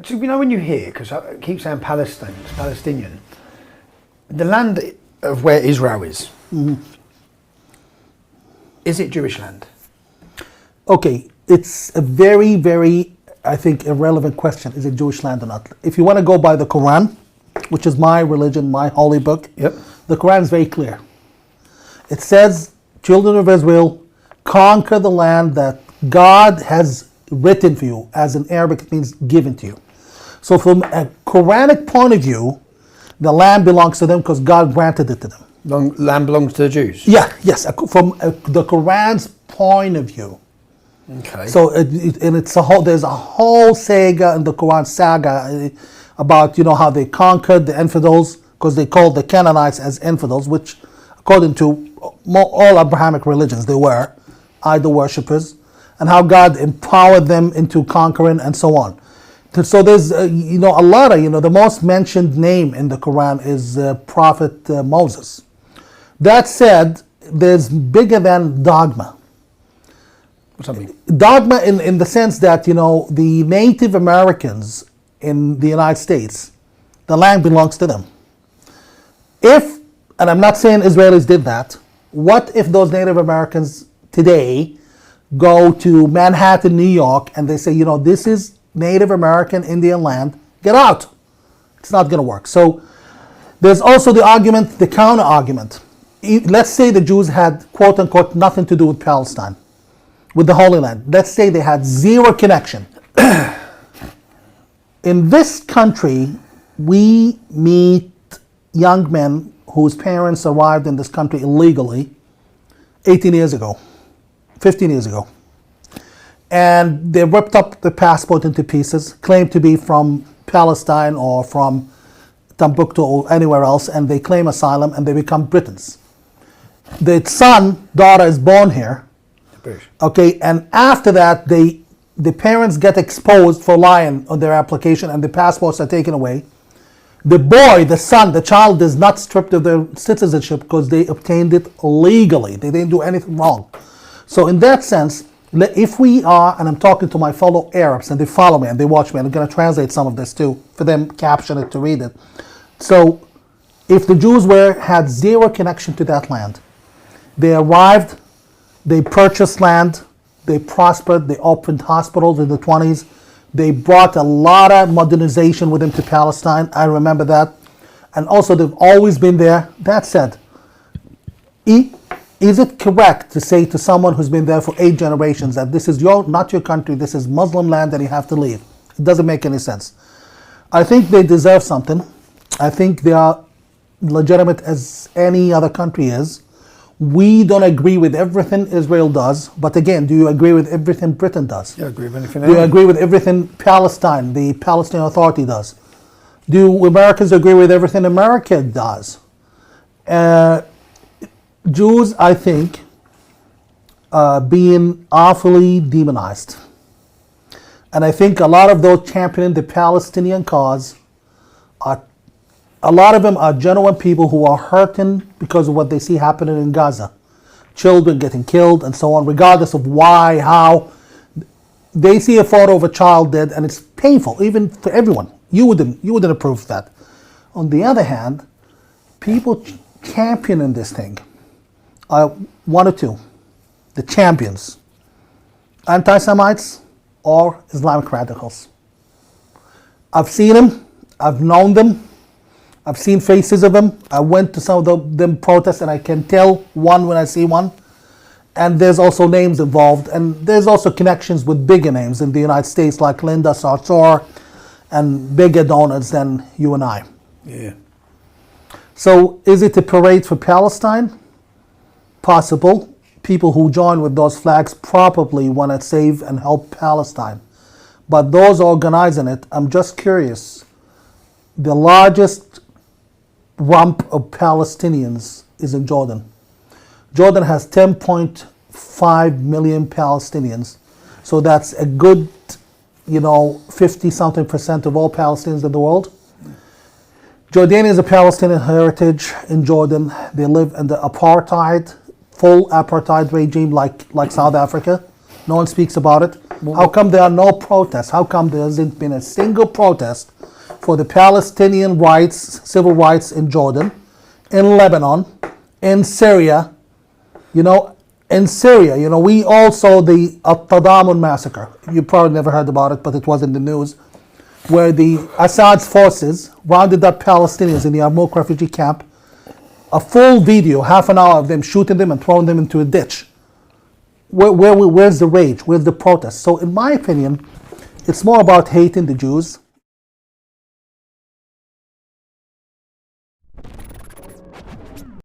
So, when you hear, because I keep saying Palestine, it's Palestinian, the land of where Israel is, is it Jewish land? Okay, it's a very, very, I think, irrelevant question. Is it Jewish land or not? If you want to go by the Quran, which is my religion, my holy book, Yep. the Quran is very clear. It says, children of Israel, conquer the land that God has written for you. As in Arabic, it means given to you. So from a Quranic point of view, the land belongs to them because God granted it to them. Land belongs to the Jews? Yeah, yes, from the Quran's point of view. Okay. So there's a whole saga in the Quran saga about how they conquered the infidels, because they called the Canaanites as infidels, which according to all Abrahamic religions they were idol worshippers, and how God empowered them into conquering and so on. So there's a lot of the most mentioned name in the Quran is Prophet Moses. That said, there's bigger than dogma. What's that mean? Dogma in the sense that, the Native Americans in the United States, the land belongs to them. And I'm not saying Israelis did that, what if those Native Americans today go to Manhattan, New York, and they say, this is Native American Indian land, get out. It's not going to work. So there's also the counter argument. Let's say the Jews had, quote unquote, nothing to do with Palestine, with the Holy Land. Let's say they had zero connection. In this country, we meet young men whose parents arrived in this country illegally 18 years ago, 15 years ago. And they ripped up the passport into pieces, claim to be from Palestine or from Timbuktu or anywhere else, and they claim asylum and they become Britons. The daughter is born here. Okay, and after that, the parents get exposed for lying on their application and the passports are taken away. The boy, the child is not stripped of their citizenship because they obtained it legally. They didn't do anything wrong. So in that sense, if we are, and I'm talking to my fellow Arabs and they follow me and they watch me, and I'm going to translate some of this too, for them caption it to read it. So if the Jews had zero connection to that land, they arrived, they purchased land, they prospered, they opened hospitals in the 20s, they brought a lot of modernization with them to Palestine, I remember that, and also they've always been there. That said, is it correct to say to someone who's been there for 8 generations that this is not your country, this is Muslim land and you have to leave? It doesn't make any sense. I think they deserve something. I think they are legitimate as any other country is. We don't agree with everything Israel does, but again, do you agree with everything Britain does? Yeah, I agree with anything. Do you agree with everything Palestine, the Palestinian Authority does? Do Americans agree with everything America does? Jews, I think, being awfully demonized. And I think a lot of those championing the Palestinian cause, a lot of them are genuine people who are hurting because of what they see happening in Gaza. Children getting killed and so on, regardless of why, how. They see a photo of a child dead and it's painful, even for everyone. You wouldn't approve of that. On the other hand, people championing this thing, one or two, the champions, anti-Semites or Islamic radicals. I've seen them, I've known them, I've seen faces of them. I went to some of them protests and I can tell one when I see one. And there's also names involved, and there's also connections with bigger names in the United States like Linda Sarsour and bigger donors than you and I. Yeah. So is it a parade for Palestine? Possible. People who join with those flags probably want to save and help Palestine. But those organizing it, I'm just curious. The largest rump of Palestinians is in Jordan. Jordan has 10.5 million Palestinians. So that's a good, 50-something% of all Palestinians in the world. Jordanians of Palestinian heritage in Jordan. They live in the full apartheid regime like South Africa. No one speaks about it. How come there are no protests? How come there hasn't been a single protest for the Palestinian rights, civil rights in Jordan, in Lebanon, in Syria? In Syria, we also the Tadamun massacre. You probably never heard about it, but it was in the news, where the Assad's forces rounded up Palestinians in the Yarmouk refugee camp. A full video, half an hour of them shooting them and throwing them into a ditch. Where's the rage? Where's the protest? So in my opinion, it's more about hating the Jews